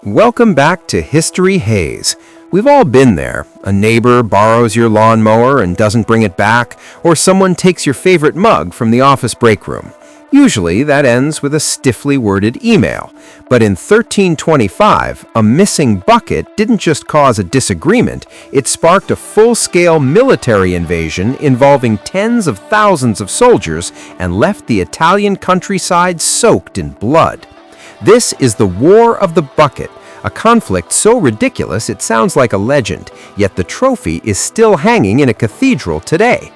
Welcome back to History Haze. We've all been there. A neighbor borrows your lawnmower and doesn't bring it back, or someone takes your favorite mug from the office break room. Usually that ends with a stiffly worded email. But in 1325, a missing bucket didn't just cause a disagreement, it sparked a full-scale military invasion involving tens of thousands of soldiers and left the Italian countryside soaked in blood. This is the War of the Bucket, a conflict so ridiculous it sounds like a legend, yet the trophy is still hanging in a cathedral today.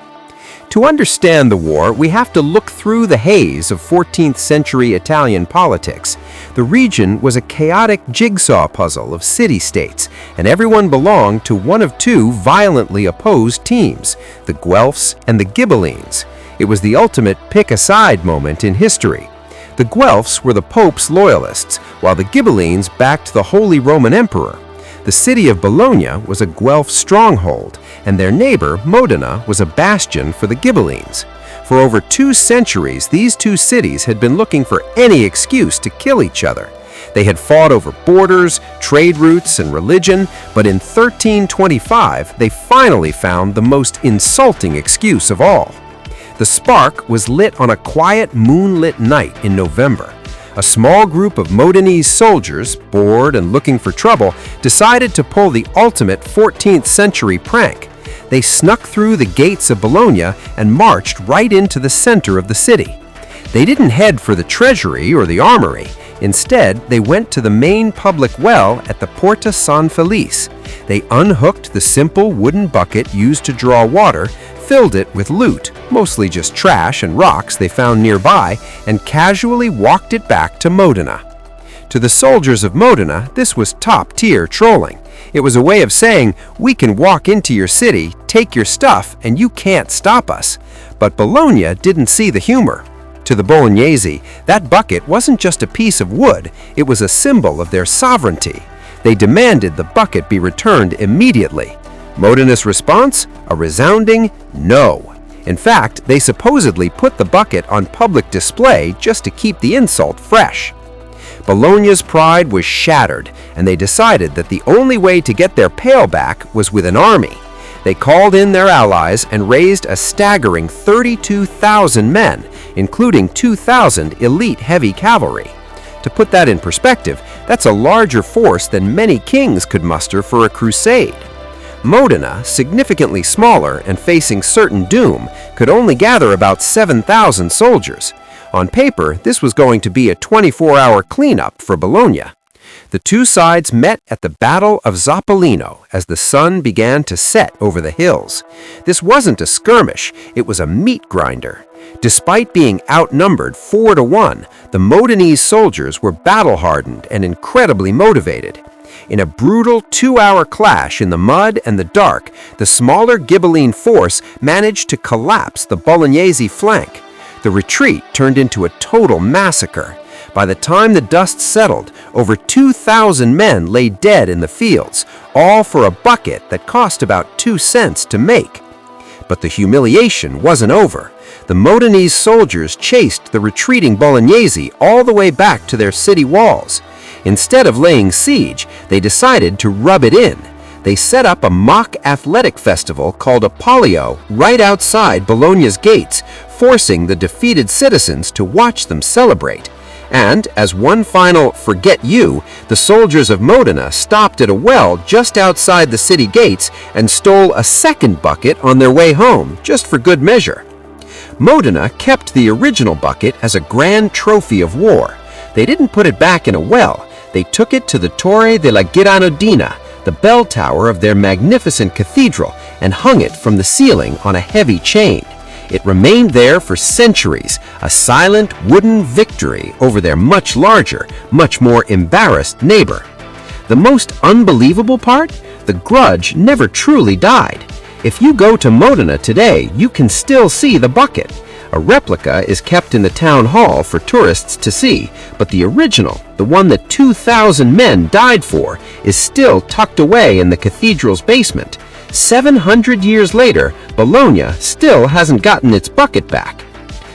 To understand the war, we have to look through the haze of 14th century Italian politics. The region was a chaotic jigsaw puzzle of city-states, and everyone belonged to one of two violently opposed teams, the Guelphs and the Ghibellines. It was the ultimate pick-a-side moment in history. The Guelphs were the Pope's loyalists, while the Ghibellines backed the Holy Roman Emperor. The city of Bologna was a Guelph stronghold, and their neighbor, Modena, was a bastion for the Ghibellines. For over 2 centuries, these two cities had been looking for any excuse to kill each other. They had fought over borders, trade routes, and religion, but in 1325, they finally found the most insulting excuse of all. The spark was lit on a quiet, moonlit night in November. A small group of Modenese soldiers, bored and looking for trouble, decided to pull the ultimate 14th century prank. They snuck through the gates of Bologna and marched right into the center of the city. They didn't head for the treasury or the armory. Instead, they went to the main public well at the Porta San Felice. They unhooked the simple wooden bucket used to draw water, filled it with loot, mostly just trash and rocks they found nearby, and casually walked it back to Modena. To the soldiers of Modena, this was top-tier trolling. It was a way of saying, we can walk into your city, take your stuff, and you can't stop us. But Bologna didn't see the humor. To the Bolognese, that bucket wasn't just a piece of wood, it was a symbol of their sovereignty. They demanded the bucket be returned immediately. Modena's response? A resounding no. In fact, they supposedly put the bucket on public display just to keep the insult fresh. Bologna's pride was shattered, and they decided that the only way to get their pail back was with an army. They called in their allies and raised a staggering 32,000 men, including 2,000 elite heavy cavalry. To put that in perspective, that's a larger force than many kings could muster for a crusade. Modena, significantly smaller and facing certain doom, could only gather about 7,000 soldiers. On paper, this was going to be a 24-hour cleanup for Bologna. The two sides met at the Battle of Zoppolino as the sun began to set over the hills. This wasn't a skirmish, it was a meat grinder. Despite being outnumbered 4-1, the Modenese soldiers were battle-hardened and incredibly motivated. In a brutal 2-hour clash in the mud and the dark, the smaller Ghibelline force managed to collapse the Bolognese flank. The retreat turned into a total massacre. By the time the dust settled, over 2,000 men lay dead in the fields, all for a bucket that cost about 2 cents to make. But the humiliation wasn't over. The Modenese soldiers chased the retreating Bolognese all the way back to their city walls. Instead of laying siege, they decided to rub it in. They set up a mock athletic festival called a Polio right outside Bologna's gates, forcing the defeated citizens to watch them celebrate. And, as one final forget you, the soldiers of Modena stopped at a well just outside the city gates and stole a second bucket on their way home, just for good measure. Modena kept the original bucket as a grand trophy of war. They didn't put it back in a well. They took it to the Torre della Ghiranodina, the bell tower of their magnificent cathedral, and hung it from the ceiling on a heavy chain. It remained there for centuries, a silent wooden victory over their much larger, much more embarrassed neighbor. The most unbelievable part? The grudge never truly died. If you go to Modena today, you can still see the bucket. A replica is kept in the town hall for tourists to see, but the original, the one that 2,000 men died for, is still tucked away in the cathedral's basement. 700 years later, Bologna still hasn't gotten its bucket back.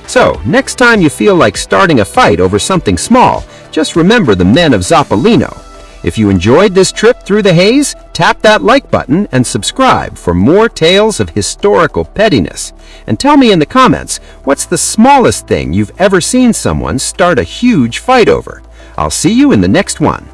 So, next time you feel like starting a fight over something small, just remember the men of Zoppolino. If you enjoyed this trip through the haze, tap that like button and subscribe for more tales of historical pettiness. And tell me in the comments, what's the smallest thing you've ever seen someone start a huge fight over? I'll see you in the next one.